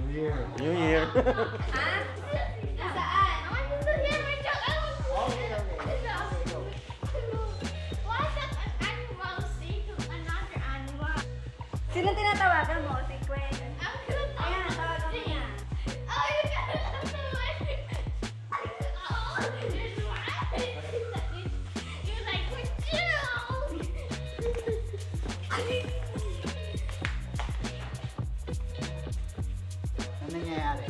New Year. Ha? Saan? Sino tinatawagan mo? Si Gwen. Ayan, tawagan mo niya. Ano nangyayari?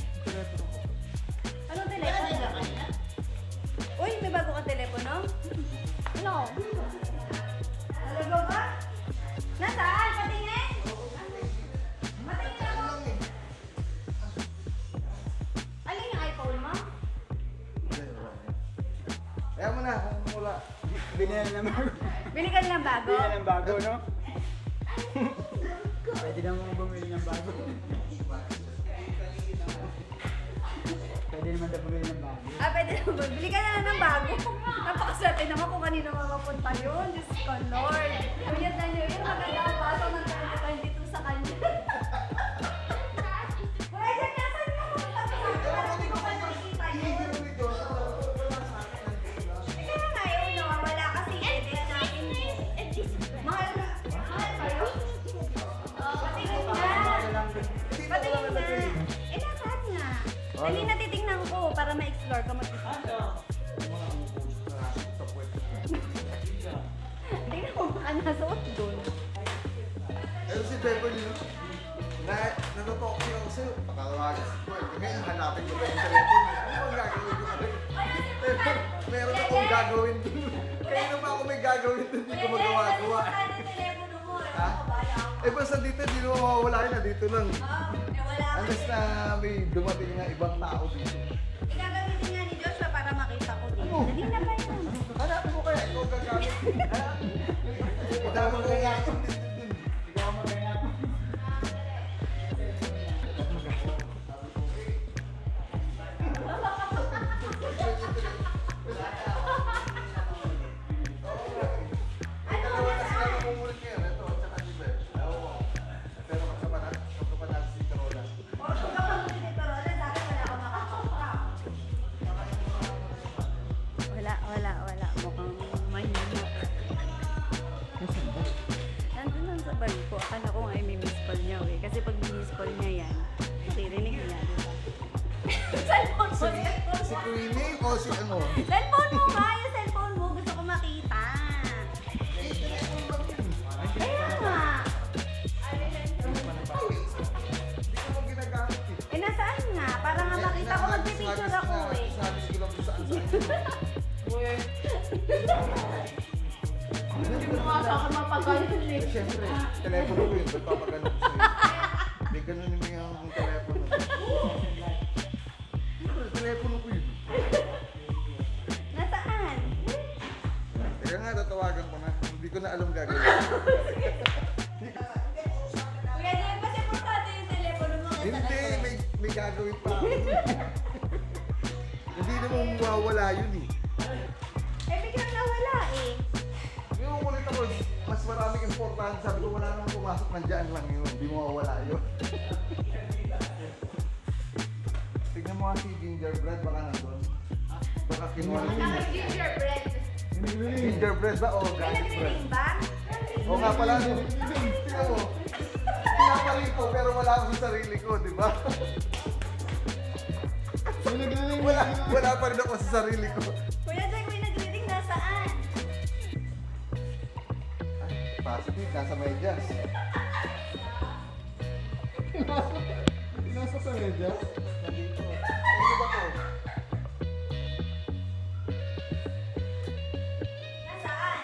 Anong telepono? Uy, may bago kang telepono? Ano? Talaga ba? Nasaan? Patingin? Patingin ako. Alin yung iPhone mo? Kaya mo na, kung wala. Binili naman. Bili ka ng bago? Binili ng bago, no? Pwede naman bumili ng bago. Pwede naman na bumili ng bago. Ah, pwede na ba? Bili ka na lang ng bago. Napakaswerte naman kung kanino mapapunta yun. Diyos ko, Lord. Kuyat na nyo yun. Maganda ang pasok ng 2022 sa kanya. Wala dyan, nasan ka mo? Tapos hindi ko pa nakikita yun. Kaya nga yun, nawawala kasi. Hindi na natin mo. Mahal na. Mahal ba yun? Patingin na. Patingin na. Eh, nasaan nga? Dali na titignan ko para ma-explore ka mag-isa. Tingnan mo baka nasuot doon. Ayun si Beverly, no? Natutok siya ako sa'yo. Pakatawagan si Gwen. Ngayon, hanapin ko ba yung telepono? Ano ang gagawin ko kami? Meron akong gagawin dun. Kaya pa ako may gagawin dun, hindi ko magawa-gawa. Ano yung telepono mo? Ha? Eh, basta dito, hindi naman mawawala yun. Dito lang. Eh wala ka. Unless na may dumating nga ibang tao dito. Igagamitin nga ni Joshua para makita ko din. Dali na ba yun? Hanapin mo kaya, ikaw gagamit. Idama ko nga ako dito dun. Ikaw ang maganda. Dalawa na sila namumulit ngayon. Ito, tsaka si Beth. Oo. Pero kasama natin si Carola. O, kung kapag mo dito, Roland, sa akin wala ako makakita. Wala. Mukhang mahina. Nandun lang sa bag ko. Akala ko nga ay may miss call niya eh. Kasi pag miss call niya yan, ririnig niya, di ba? Cellphone mo! Si Queenie o si ano? Cellphone mo nga! Yung cellphone mo! Gusto ko makita! Kaya nga! Hindi ko mo ginagamit eh. Eh, nasaan nga? Para nga makita ko, magpipicture ako eh. Sabi ko lang kung saan. Hindi mo nga sa akin mapagayon eh. Siyempre, telepono ko yun. Ba't papagano'n ko sa'yo? May ganun yung yung telepono. Siyempre, telepono ko yun. Nasaan? Kaya nga, tatawagan ko na. Hindi ko na alam gagawin. Kuya, di ba siya portado yung telepono mo? Hindi, may gagawin pa ako. Hindi naman mawawala yun eh. Eh, biglang nawala eh. Yung ulit ako, mas maraming importante. Sabi ko, wala namang pumasok ng dyan lang yun. Hindi mawawala yun. Tignan mo nga si Gingerbread, baka nandun. Baka kinuha na Ang gingerbread. Gingerbread ba o May garlic bread? nagsiling ba? Oo nga pala, no? Tignan mo. Pinapalik ko, pero wala ako sa sarili ko, di ba? Wala pa rin ako sa sarili ko. Kuya Jack, may nag-reading nasaan? Positive, nasa medyas. Nasa sa media? Nandito. Ano ba to? Nasaan?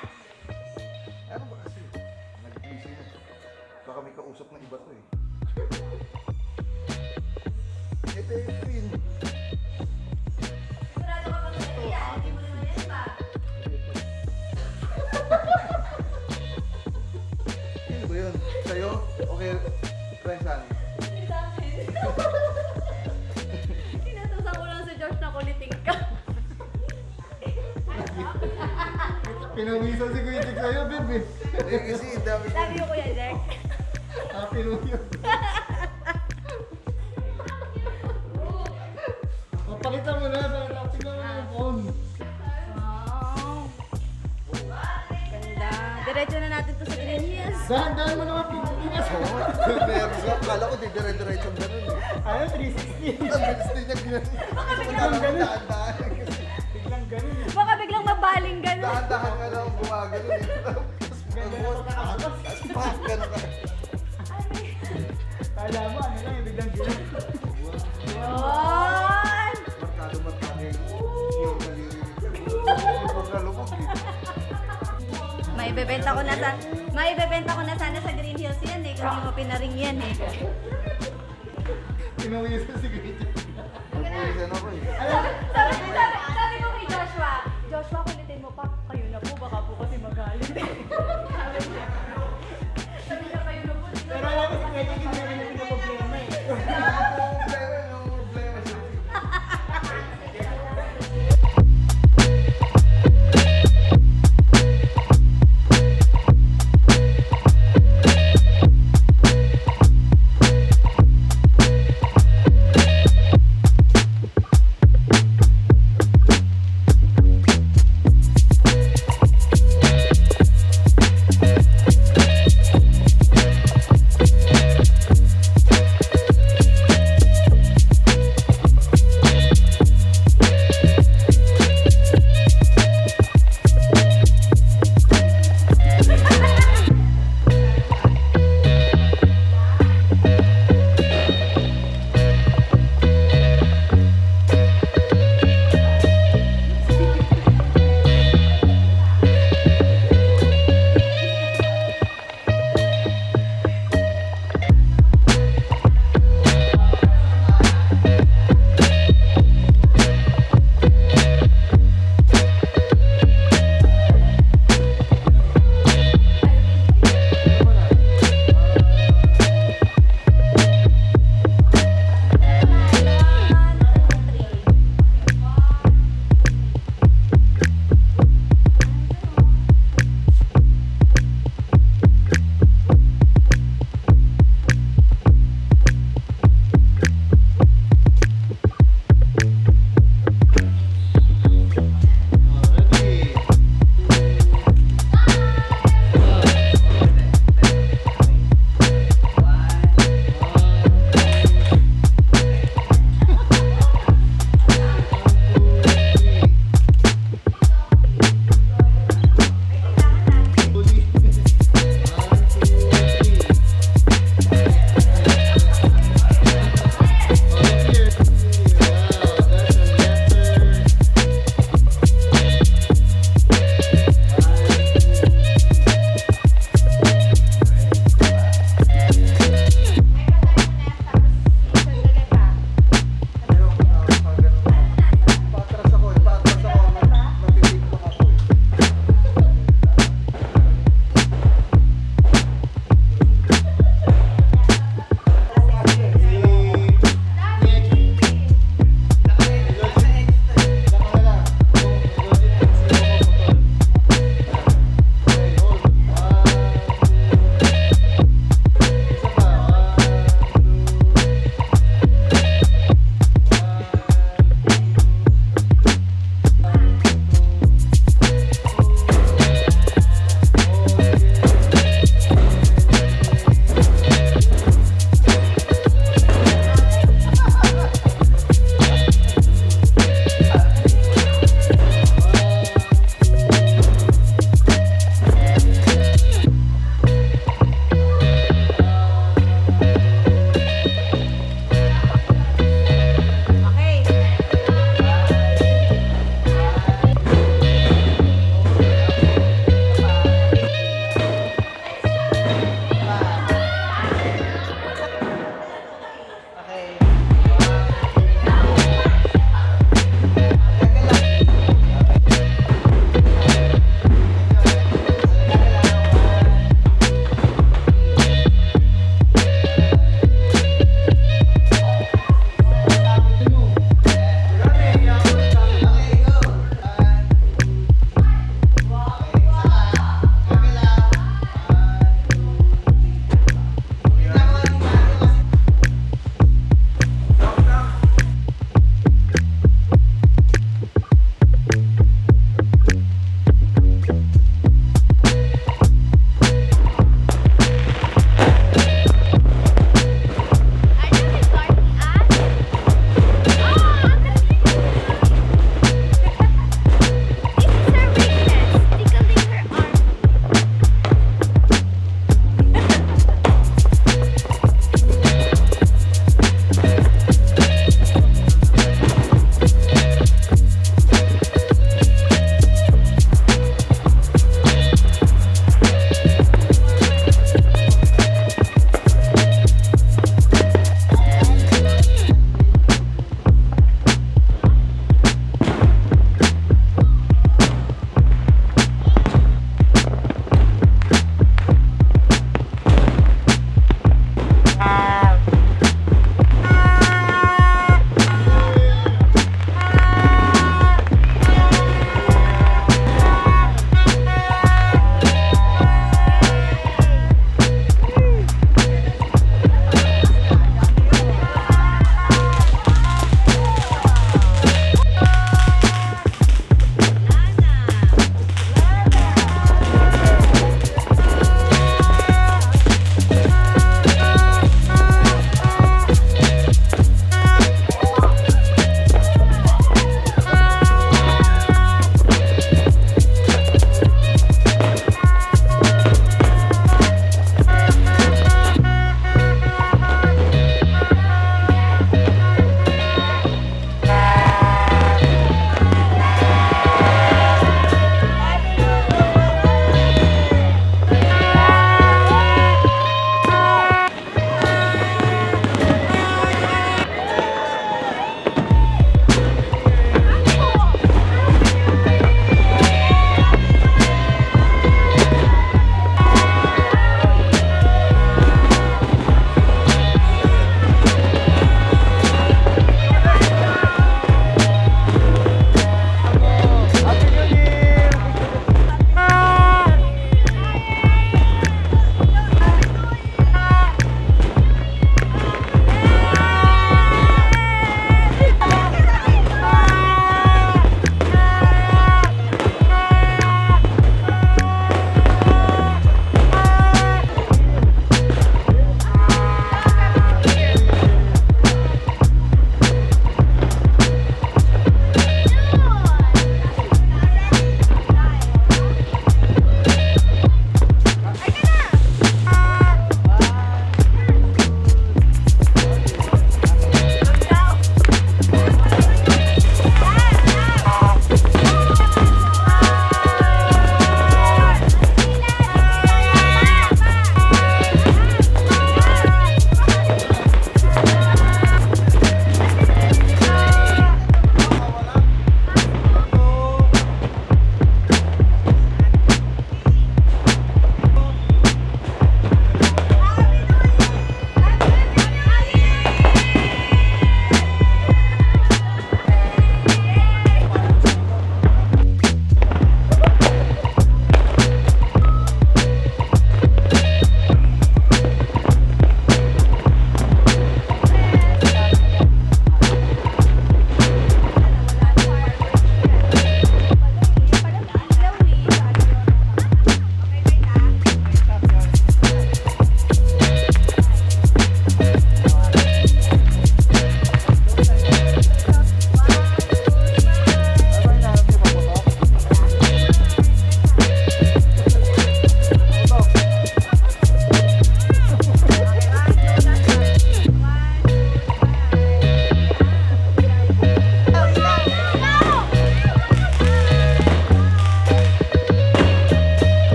Ano ba kasi? Nag-busy na. Baka may kausap na iba to eh. Ito yun. Sigurado ka pag yan. Hindi mo naman yan ba? Ano ba yun? Sa'yo? Okay, Rensan. Hindi sa akin. Tinatusan ko lang si Josh na kuliting ka. Pinawisan si Kuya Jig sa'yo, babe. Eh, kasi dami Sabi ko Kuya Jack. Happy New Year. Diretso na natin to sa Green Hills. Dahan-dahan mo naman Pilipinas. Nervous nga. Akala ko di dire-diretso ganun eh. Ano, 360. Ang bilis din niya ginano. biglang ganun. Dahan-dahan. Biglang ganun eh. Baka biglang mabaling gano'n. Dahan-dahan nga lang gumagano eh. Ganda na pagkakapos. Pak! Ganun ka. Kala mo, ano lang, biglang ganun. Yun! Markado yung daliri niya. Lubog na lubog eh. Maibebenta ko na sana sa Green Hills yan eh. Kasi mo pinaring yan eh. Pinawisan si Gretchen. Nagpawisan ako eh. Sabi ko kay Joshua, Joshua, kulitin mo pa. Kayo na po, baka po kasi magalit. Sabi niya, kayo na po. Pero alam mo, si Kuya Jake, hindi naman yung problema eh. Yung problema siya.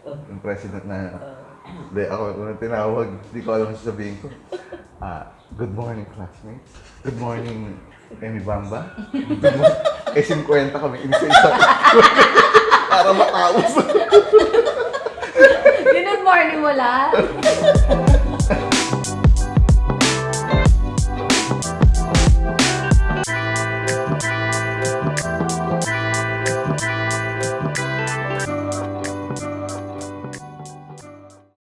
Yung president na, hindi, ako, unang tinawag, hindi ko alam sasabihin ko. Good morning, classmates. Good morning, Amy Bamba. Good morning. 50 kami, isa-isa. Para matapos. Good morning mo lahat.